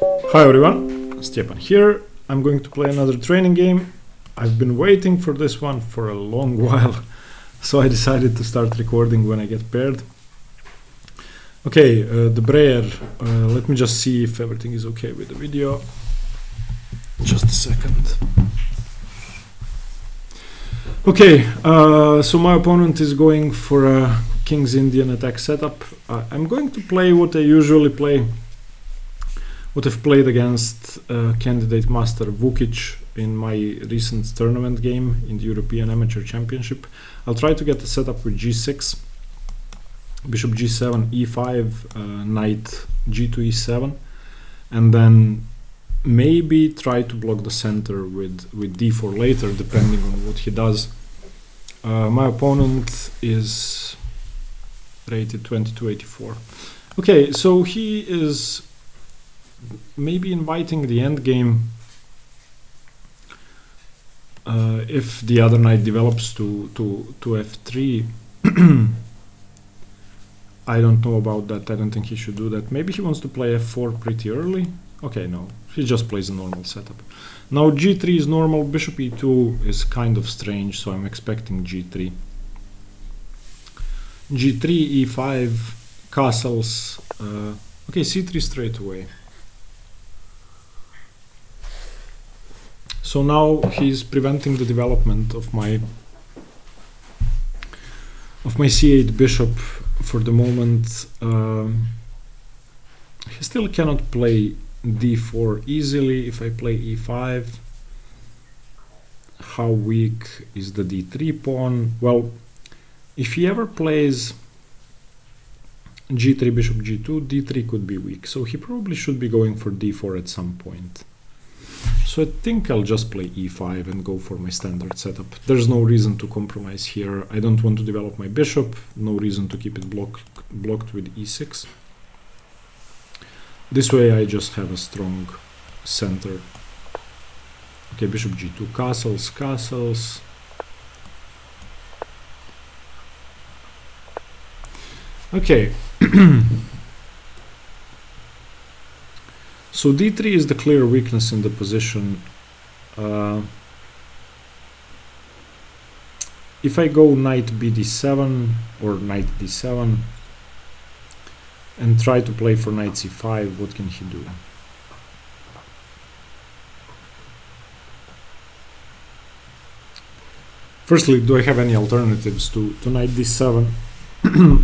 Hi everyone, Stepan here. I'm going to play another training game. I've been waiting for this one for a long while, so I decided to start recording when I get paired. Okay, the Breyer, let me just see if everything is okay with the video. Just a second. Okay, so my opponent is going for a King's Indian attack setup. I'm going to play what I usually play, what I've played against candidate master Vukic in my recent tournament game in the European Amateur Championship. I'll try to get the setup with g6, bishop g7, e5, knight g2, e7, and then maybe try to block the center with d4 later, depending on what he does. My opponent is rated 2284. Okay, so he is maybe inviting the endgame if the other knight develops to f3. I don't know about that. I don't think he should do that. Maybe he wants to play f4 pretty early. Okay, no, he just plays a normal setup. Now g3 is normal, bishop e2 is kind of strange, so I'm expecting g3. g3, e5, castles, okay, c3 straight away. So now he's preventing the development of my c8 bishop for the moment. He still cannot play d4 easily. If I play e5, how weak is the d3 pawn? Well, if he ever plays g3 bishop g2, d3 could be weak, so he probably should be going for d4 at some point. So I think I'll just play e5 and go for my standard setup. There's no reason to compromise here. I don't want to develop my bishop, no reason to keep it blocked with e6. This way I just have a strong center. Okay, bishop g2, castles, castles. Okay. So d3 is the clear weakness in the position. If I go knight bd7 or knight d7 and try to play for knight c5, what can he do? Firstly, do I have any alternatives to knight d7?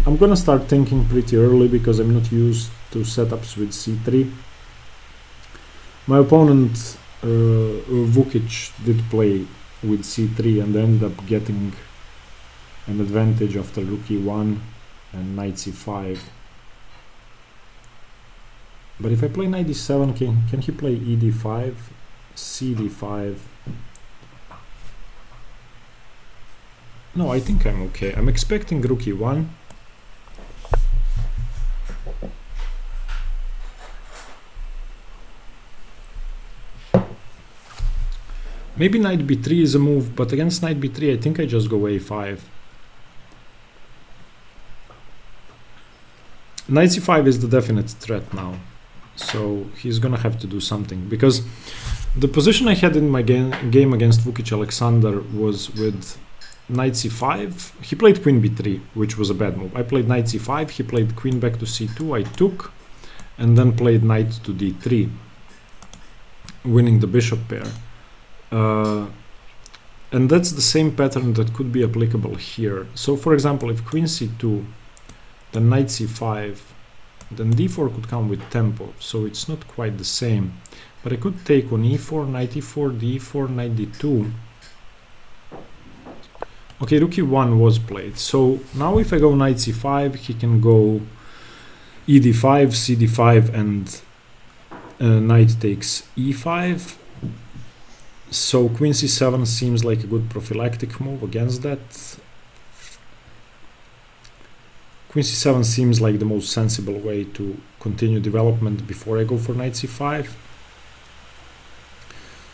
I'm gonna start thinking pretty early because I'm not used to setups with c3. My opponent, Vukic, did play with c3 and ended up getting an advantage after rook e1 and knight c5. But if I play knight d7, can he play ed5, cd5? No, I think I'm okay. I'm expecting rook e1. Maybe knight b3 is a move, but against knight b3 I think I just go a5. Knight c5 is the definite threat now, so he's gonna have to do something, because the position I had in my game against Vukic Alexander was with knight c5. He played queen b3, which was a bad move. I played knight c5, he played queen back to c2, I took, and then played knight to d3, winning the bishop pair. And that's the same pattern that could be applicable here. So for example, if queen c2, then knight c5, then d4 could come with tempo, so it's not quite the same. But I could take on e4, knight e4, d4, knight d2. Okay, rook e1 was played. So now if I go knight c5, he can go ed5, cd5, and knight takes e5. So queen c7 seems like a good prophylactic move against that. Queen c7 seems like the most sensible way to continue development before I go for knight c5.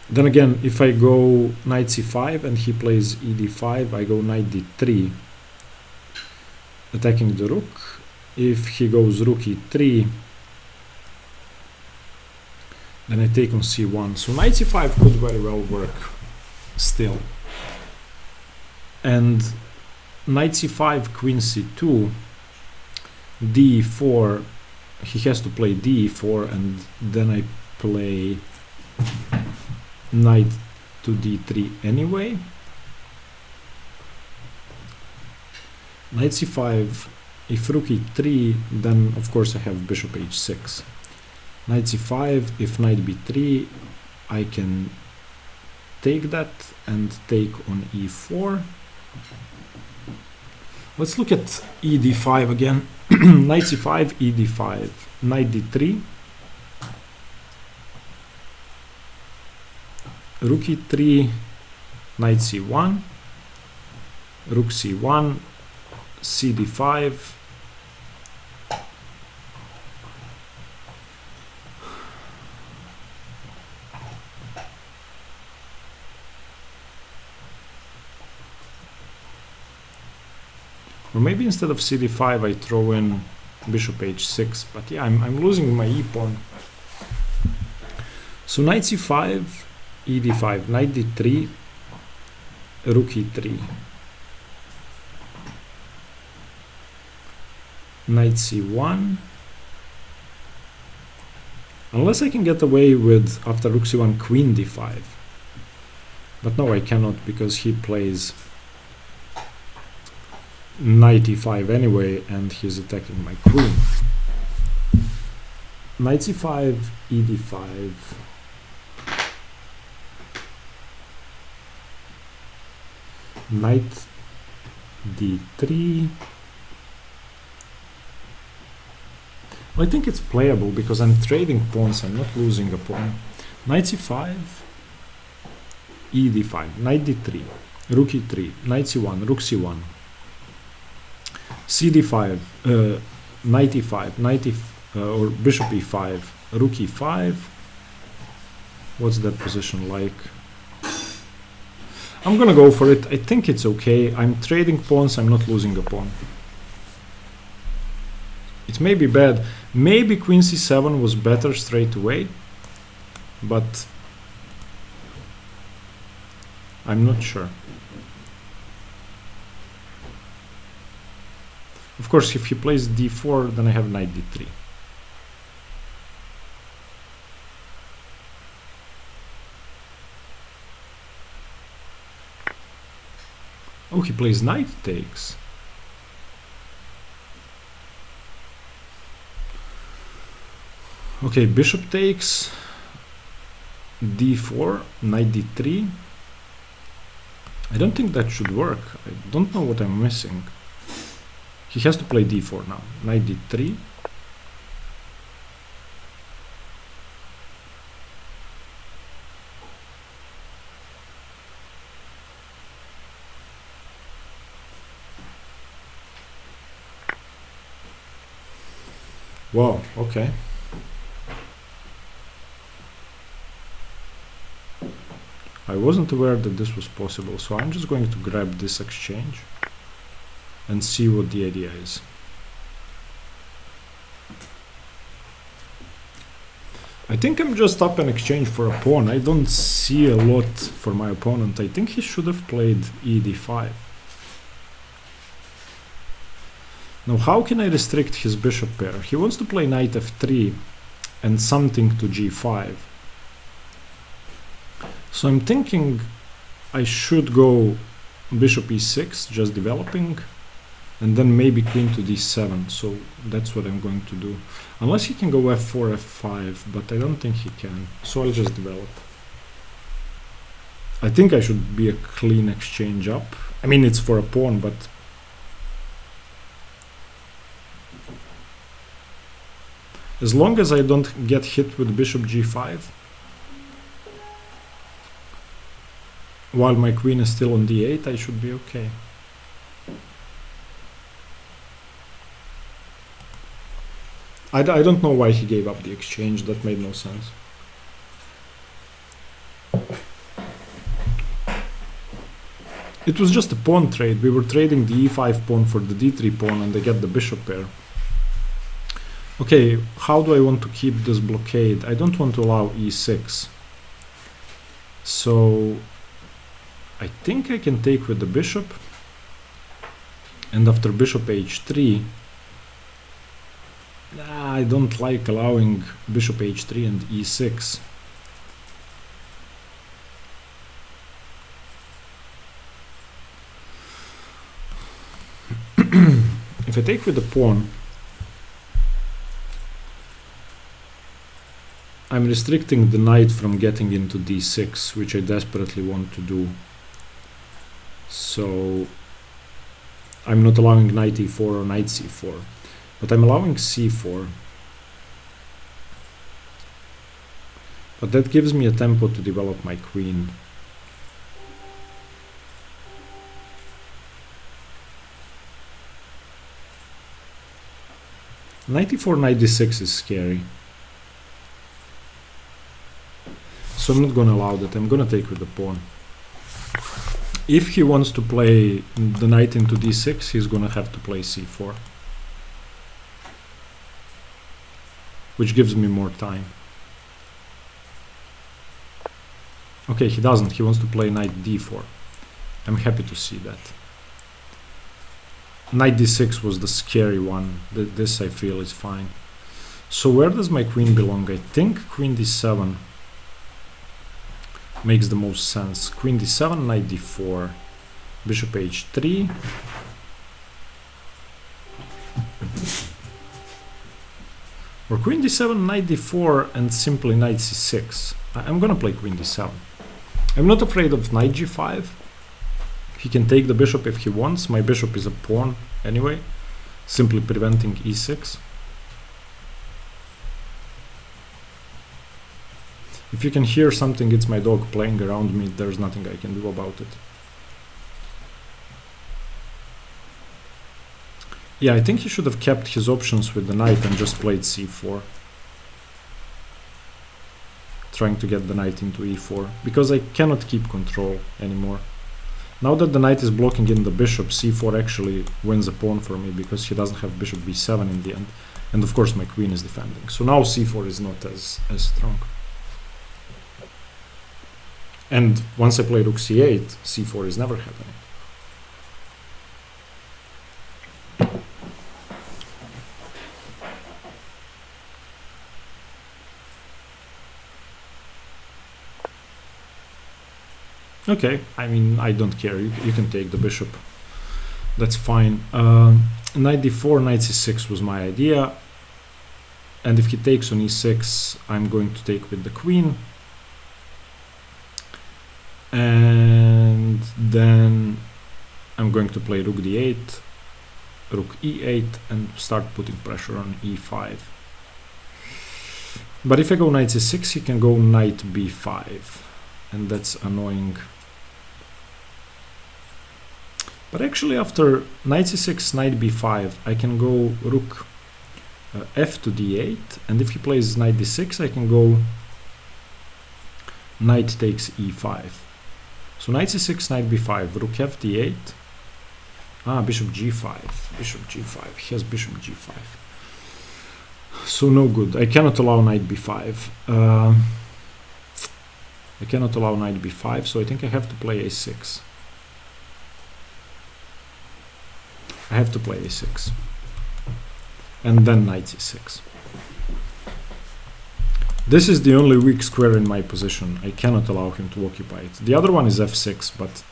Then again, if I go knight c5 and he plays ed5, I go knight d3, attacking the rook. If he goes rook e3, Then I take on c1. So knight c5 could very well work still. And knight c5, queen c2, d4. He has to play d4, and then I play knight to d3 anyway. Knight c5. If rook e3, then of course I have bishop h6. Knight c5, if knight b3, I can take that and take on e4. Let's look at e d5 again. Knight c5, e d5, knight d3, rook e3, knight c1, rook c1, c d5, or maybe instead of cd5 I throw in bishop h6, but yeah, I'm losing my e-pawn. So knight c5, e d5, knight d3, rook e3, knight c1, unless I can get away with, after rook c1, queen d5, but no, I cannot, because he plays knight e5 anyway, and he's attacking my queen. Knight c5, e d5, knight d3. Well, I think it's playable because I'm trading pawns, I'm not losing a pawn. Knight c5, e d5, knight d3, rook e3, knight c1, rook c1, c d5, knight e5, or bishop e5, rook e5. What's that position like? I'm gonna go for it. I think it's okay. I'm trading pawns, I'm not losing a pawn. It may be bad. Maybe queen c7 was better straight away, but I'm not sure. Of course, if he plays d4, then I have knight d3. Oh, he plays knight takes. Okay, bishop takes, d4, knight d3. I don't think that should work. I don't know what I'm missing. He has to play d4 now. Knight d3. Wow, okay. I wasn't aware that this was possible, so I'm just going to grab this exchange and see what the idea is. I think I'm just up an exchange for a pawn. I don't see a lot for my opponent. I think he should have played e d5. Now, how can I restrict his bishop pair? He wants to play knight f3 and something to g5. So I'm thinking I should go bishop e6, just developing, and then maybe queen to d7. So that's what I'm going to do. Unless he can go f4, f5, but I don't think he can. So I'll just develop. I think I should be a clean exchange up. I mean, it's for a pawn, but as long as I don't get hit with bishop g5, while my queen is still on d8, I should be okay. I don't know why he gave up the exchange. That made no sense. It was just a pawn trade. We were trading the e5 pawn for the d3 pawn, and they get the bishop pair. Okay, how do I want to keep this blockade? I don't want to allow e6. So I think I can take with the bishop. And after bishop h3, I don't like allowing bishop h3 and e6. If I take with the pawn, I'm restricting the knight from getting into d6, which I desperately want to do. So I'm not allowing knight e4 or knight c4, but I'm allowing c4. But that gives me a tempo to develop my queen. Knight e4, knight d6 is scary. So I'm not gonna allow that. I'm gonna take with the pawn. If he wants to play the knight into d6, he's gonna have to play c4, which gives me more time. Okay, he doesn't. He wants to play knight d4. I'm happy to see that. Knight d6 was the scary one. This I feel is fine. So where does my queen belong? I think queen d7 makes the most sense. Queen d7, knight d4, bishop h3. Or queen d7, knight d4, and simply knight c6. I'm gonna play queen d7. I'm not afraid of knight g5. He can take the bishop if he wants. My bishop is a pawn anyway, simply preventing e6. If you can hear something, it's my dog playing around me. There's nothing I can do about it. Yeah, I think he should have kept his options with the knight and just played c4. Trying to get the knight into e4, because I cannot keep control anymore. Now that the knight is blocking in the bishop, c4 actually wins a pawn for me, because he doesn't have bishop b7 in the end. And of course my queen is defending. So now c4 is not as strong. And once I play rook c8, c4 is never happening. Okay, I mean, I don't care. You can take the bishop. That's fine. Knight d4, knight c6 was my idea. And if he takes on e6, I'm going to take with the queen. And then I'm going to play rook d8, rook e8, and start putting pressure on e5. But if I go knight c6, he can go knight b5. And that's annoying. But actually after knight c6, knight b5, I can go rook f to d8, and if he plays knight d6, I can go knight takes e5. So knight c6, knight b5, rook f d8, bishop g5, bishop g5, he has bishop g5. So no good, I cannot allow knight b5. I cannot allow knight b5, so I think I have to play a6. I have to play a6. And then knight c6. This is the only weak square in my position. I cannot allow him to occupy it. The other one is f6, but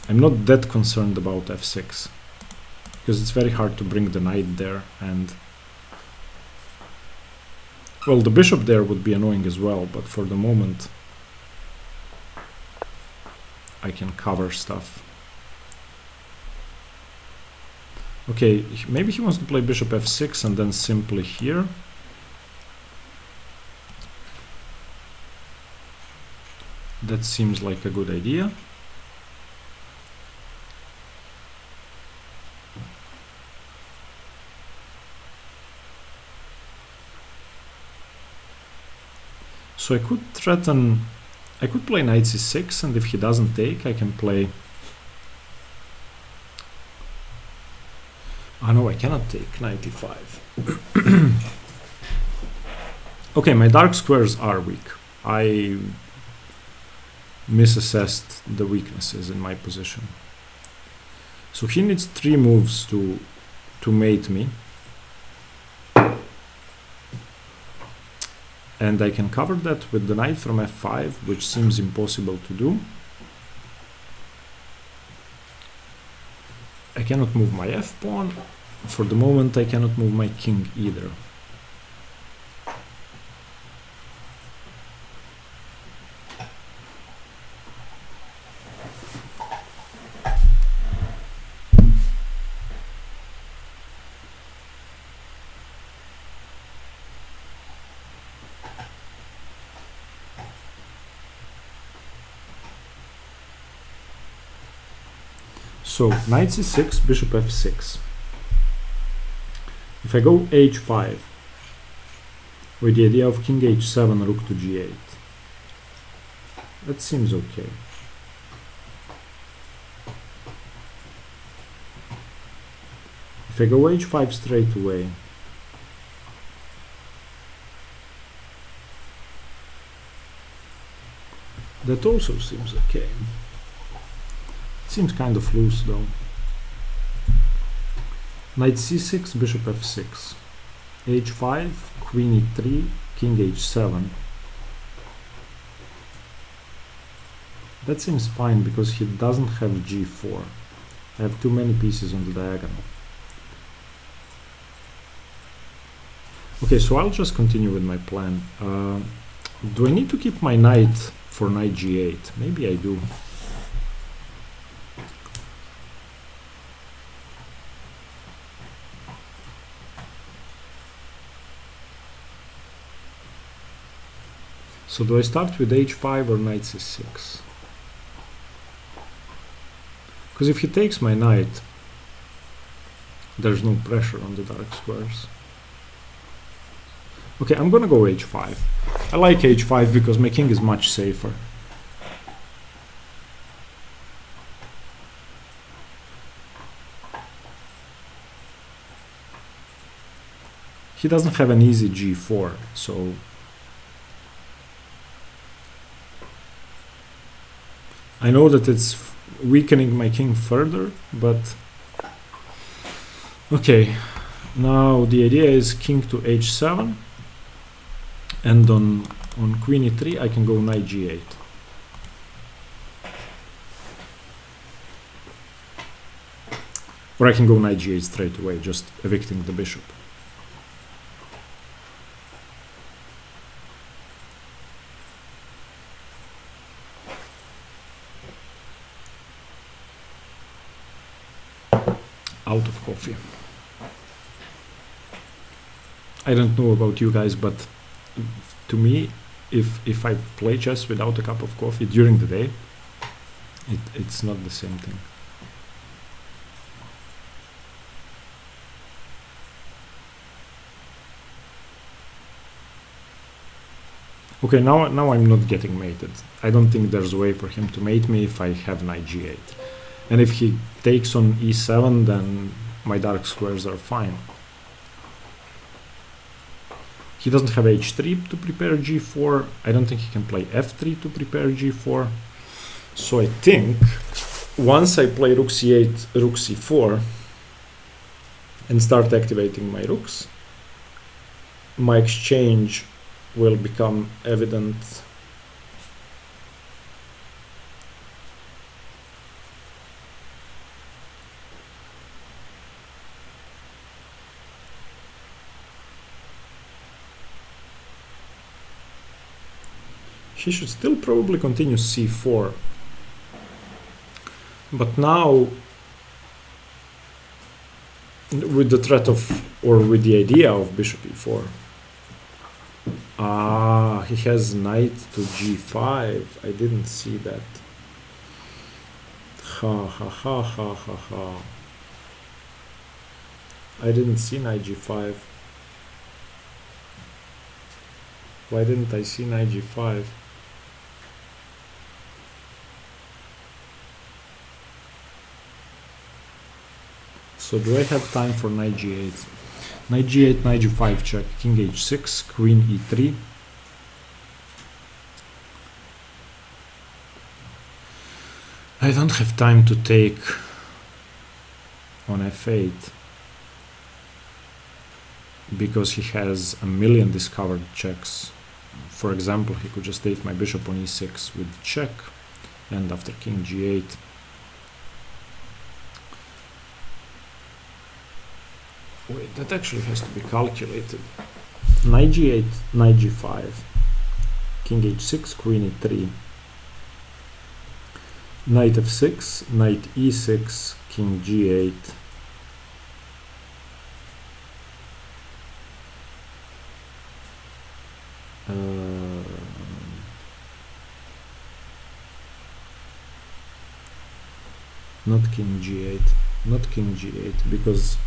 I'm not that concerned about f6. Because it's very hard to bring the knight there, and well, the bishop there would be annoying as well, but for the moment I can cover stuff. Okay, maybe he wants to play bishop f6 and then simply here. That seems like a good idea. So I could threaten, I could play knight c6, and if he doesn't take, I can play... Ah no, I cannot take knight e5. Okay, my dark squares are weak. I misassessed the weaknesses in my position. So he needs 3 moves to mate me. And I can cover that with the knight from f5, which seems impossible to do. I cannot move my f-pawn. For the moment, I cannot move my king either. So, knight c6, bishop f6. If I go h5, with the idea of king h7, rook to g8, that seems okay. If I go h5 straight away, that also seems okay. Seems kind of loose though. Knight c6, bishop f6, h5, queen e3, king h7. That seems fine because he doesn't have g4. I have too many pieces on the diagonal. Okay, so I'll just continue with my plan. Do I need to keep my knight for knight g8? Maybe I do. So do I start with h5 or knight c6? Because if he takes my knight, there's no pressure on the dark squares. Okay, I'm gonna go h5. I like h5 because my king is much safer. He doesn't have an easy g4, so I know that it's weakening my king further, but okay. Now the idea is king to h7, and on queen e3 I can go knight g8. Or I can go knight g8 straight away, just evicting the bishop. Out of coffee. I don't know about you guys, but to me, if I play chess without a cup of coffee during the day, it's not the same thing. Okay, now I'm not getting mated. I don't think there's a way for him to mate me if I have knight g8. And if he takes on e7, then my dark squares are fine. He doesn't have h3 to prepare g4. I don't think he can play f3 to prepare g4. So I think once I play rook c8, rook c4, and start activating my rooks, my exchange will become evident. He should still probably continue c4, but now with the threat of, or with the idea of bishop e4. Ah, he has knight to g5. I didn't see that. Ha ha ha ha ha ha. I didn't see knight g5. Why didn't I see knight g5? So do I have time for knight g8? Knight g8, knight g5 check, king h6, queen e3. I don't have time to take on f8 because he has a million discovered checks. For example, he could just take my bishop on e6 with check, and after king g8. Wait, that actually has to be calculated. Knight g8, knight g5, king h6, queen e3, knight f6, knight e6, king g8, not king g8, not king g8, because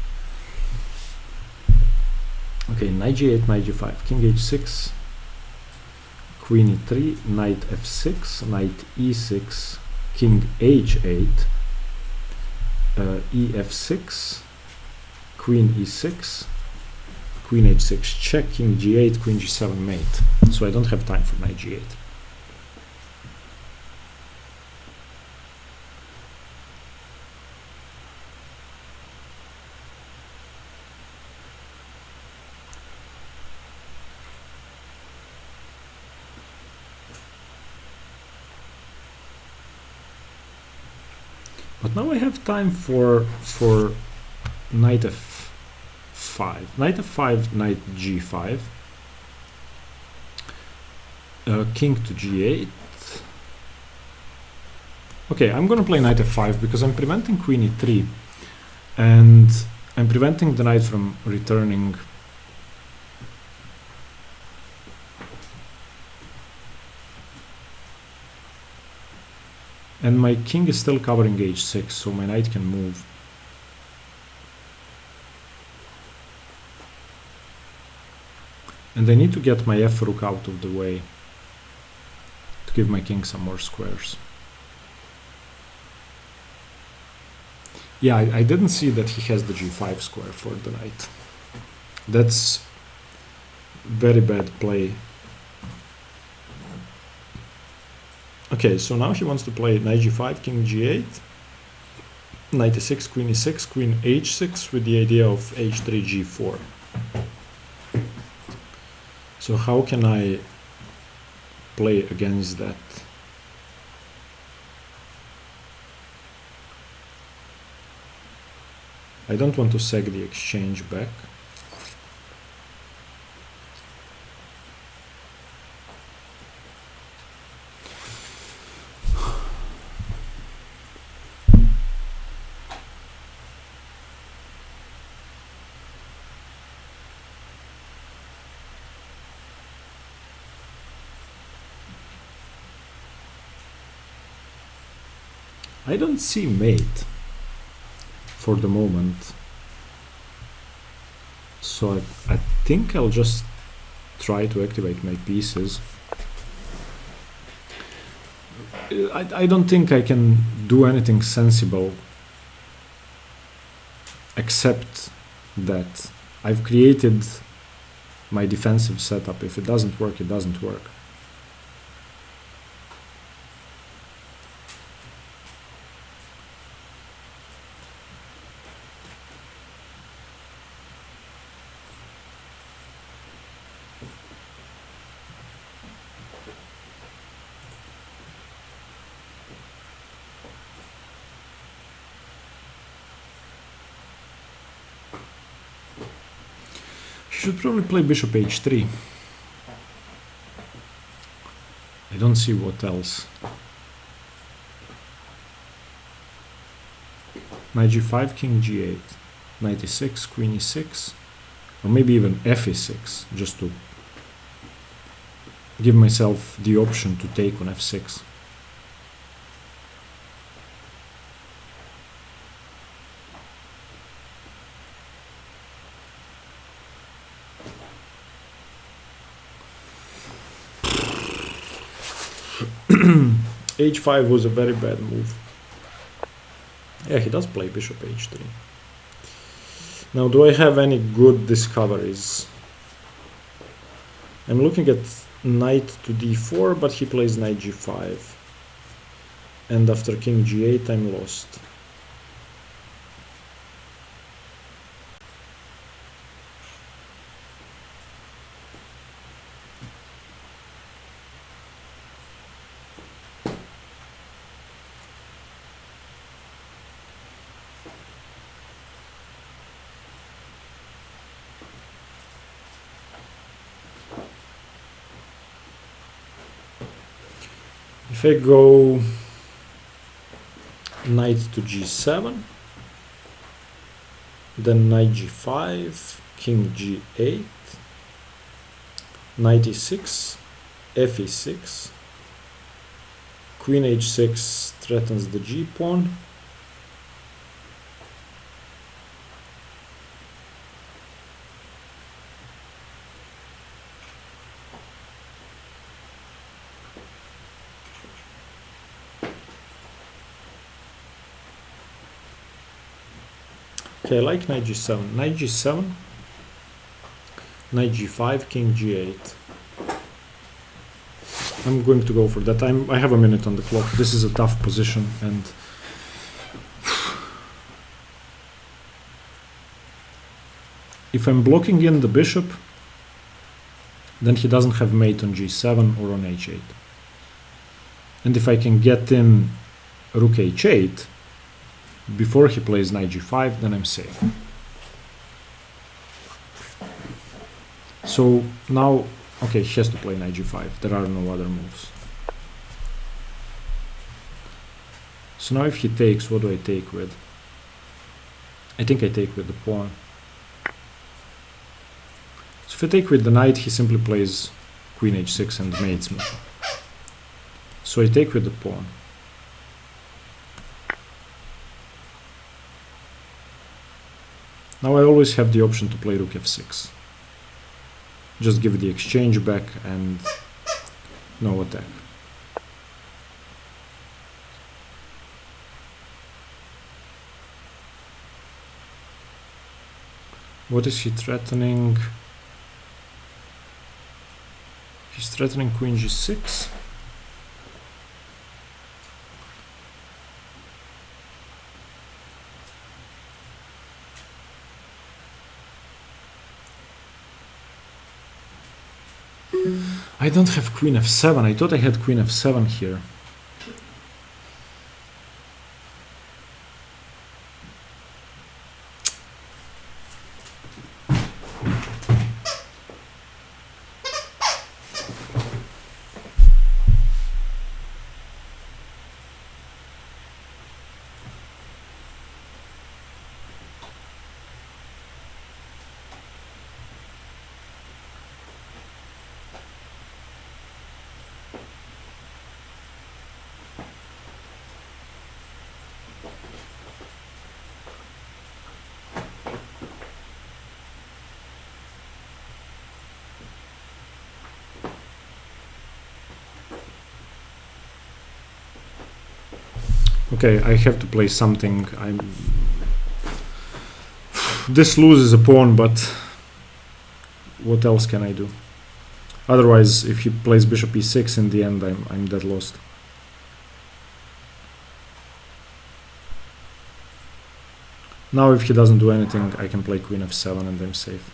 okay, knight g8, knight g5, king h6, queen e3, knight f6, knight e6, king h8, ef6, queen e6, queen h6 check, king g8, queen g7 mate. So I don't have time for knight g8. But now I have time for knight f5, knight f5, knight g5, king to g8. Okay, I'm gonna play knight f5 because I'm preventing queen e3, and I'm preventing the knight from returning. And my king is still covering h6, so my knight can move. And I need to get my f-rook out of the way to give my king some more squares. Yeah, I didn't see that he has the g5 square for the knight. That's very bad play. Okay, so now he wants to play knight g5, king g8, knight e6, queen e6, queen h6 with the idea of h3, g4. So how can I play against that? I don't want to seg the exchange back. I don't see mate for the moment, so I think I'll just try to activate my pieces. I don't think I can do anything sensible except that I've created my defensive setup. If it doesn't work, it doesn't work. Should probably play bishop h3. I don't see what else. Knight g5, king g8, knight e6, queen e6, or maybe even f e6, just to give myself the option to take on f6. h5 was a very bad move. Yeah, he does play bishop h3. Now, do I have any good discoveries? I'm looking at knight to d4, but he plays knight g5. And after king g8, I'm lost. If I go knight to g7, then knight g5, king g8, knight e6, f e6, queen h6 threatens the g pawn, okay, I like knight g7. Knight g7, knight g5, king g8. I'm going to go for that. I have a minute on the clock. This is a tough position, and if I'm blocking in the bishop, then he doesn't have mate on g7 or on h8. And if I can get in rook h8 before he plays knight g5, then I'm safe. So now, okay, he has to play knight g5. There are no other moves. So now if he takes, what do I take with? I think I take with the pawn. So if I take with the knight, he simply plays queen h6 and mates me. So I take with the pawn. Now I always have the option to play rook f6. Just give the exchange back and no attack. What is he threatening? He's threatening queen g6. I don't have queen f7. I thought I had queen f7 here. Okay, I have to play something. This loses a pawn, but what else can I do? Otherwise, if he plays bishop e6 in the end, I'm dead lost. Now if he doesn't do anything, I can play queen f7 and I'm safe.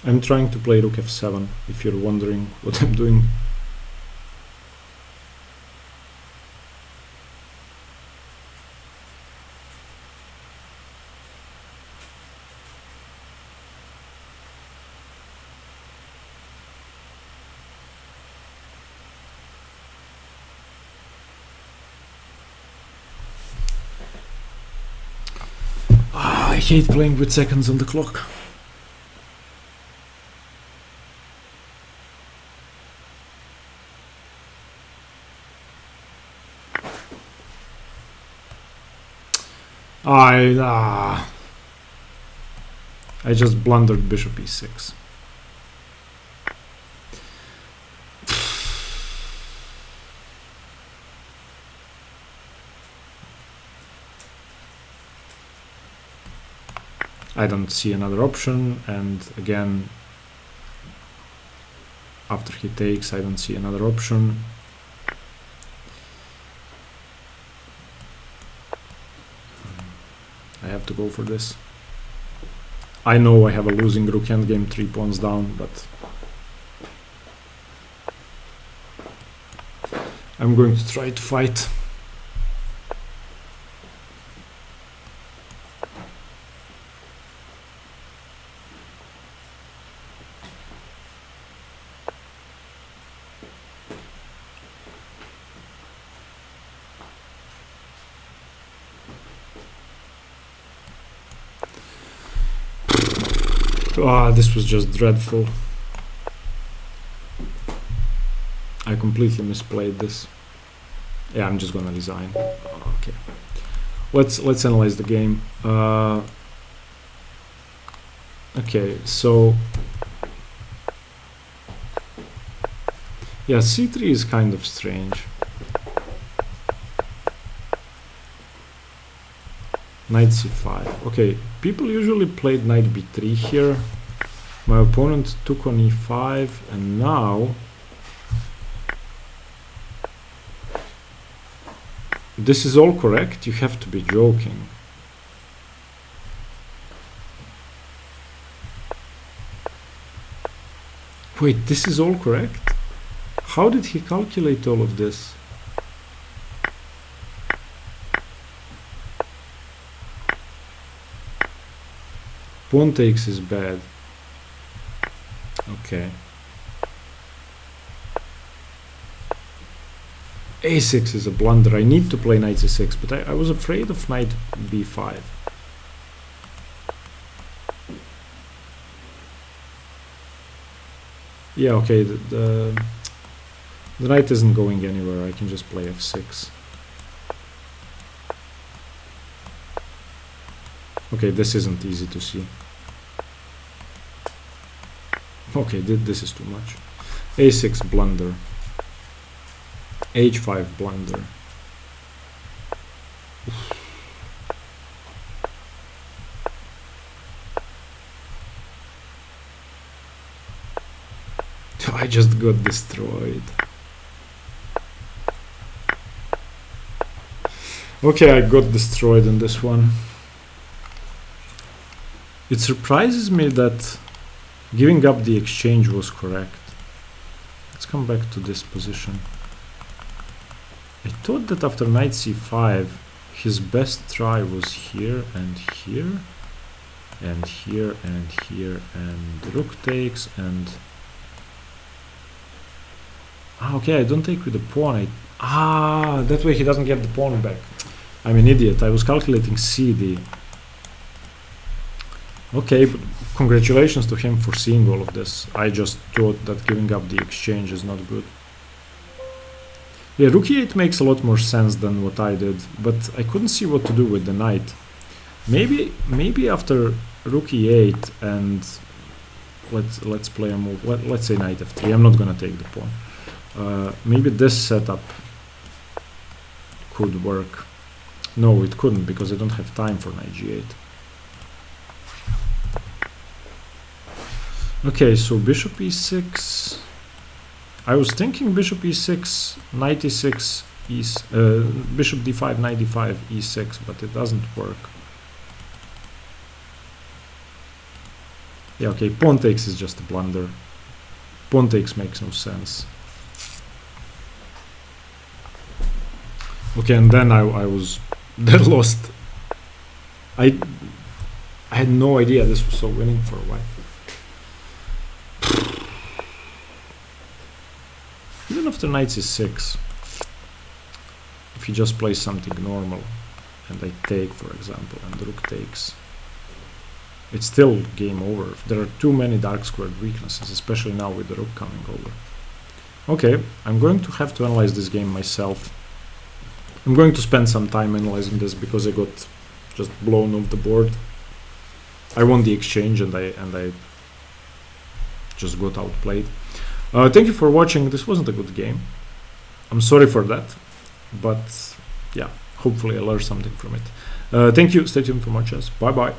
I'm trying to play rook f7, if you're wondering what I'm doing. I hate playing with seconds on the clock. I just blundered bishop e6. I don't see another option, and again, after he takes, I don't see another option. I have to go for this. I know I have a losing rook endgame 3 pawns down, but I'm going to try to fight. This was just dreadful. I completely misplayed this. Yeah, I'm just gonna resign. Okay. Let's analyze the game. Okay, so yeah, c3 is kind of strange. Knight c5. Okay, people usually played knight b3 here. My opponent took on e5, and now this is all correct? You have to be joking. Wait, this is all correct? How did he calculate all of this? Pawn takes is bad. Okay. a6 is a blunder. I need to play knight c6, but I was afraid of knight b5. Yeah, okay, the knight isn't going anywhere. I can just play f6. Okay, this isn't easy to see. Okay, this is too much. a6 blunder. h5 blunder. I just got destroyed. Okay, I got destroyed in this one. It surprises me that giving up the exchange was correct. Let's come back to this position. I thought that after knight c5 his best try was here and here and here and here, and rook takes, and okay, I don't take with the pawn. That way he doesn't get the pawn back. I'm an idiot. I was calculating cd. Okay, but congratulations to him for seeing all of this. I just thought that giving up the exchange is not good. Yeah, rook e8 makes a lot more sense than what I did, but I couldn't see what to do with the knight. Maybe after rook e8 and let's play a move. Let's say knight f3. I'm not gonna take the pawn. Maybe this setup could work. No, it couldn't, because I don't have time for knight g8. Okay, so bishop e6. I was thinking bishop e6, knight e6, bishop d5, knight d5, e6, but it doesn't work. Yeah, okay, pawn takes is just a blunder. Pawn takes makes no sense. Okay, and then I was then lost. I had no idea this was so winning for a while. Even after knight c6, if he just plays something normal, and I take, for example, and the rook takes, it's still game over. There are too many dark squared weaknesses, especially now with the rook coming over. Okay, I'm going to have to analyze this game myself. I'm going to spend some time analyzing this because I got just blown off the board. I won the exchange and I just got outplayed. Thank you for watching. This wasn't a good game. I'm sorry for that, but yeah, hopefully I learned something from it. Thank you. Stay tuned for more chess. Bye bye.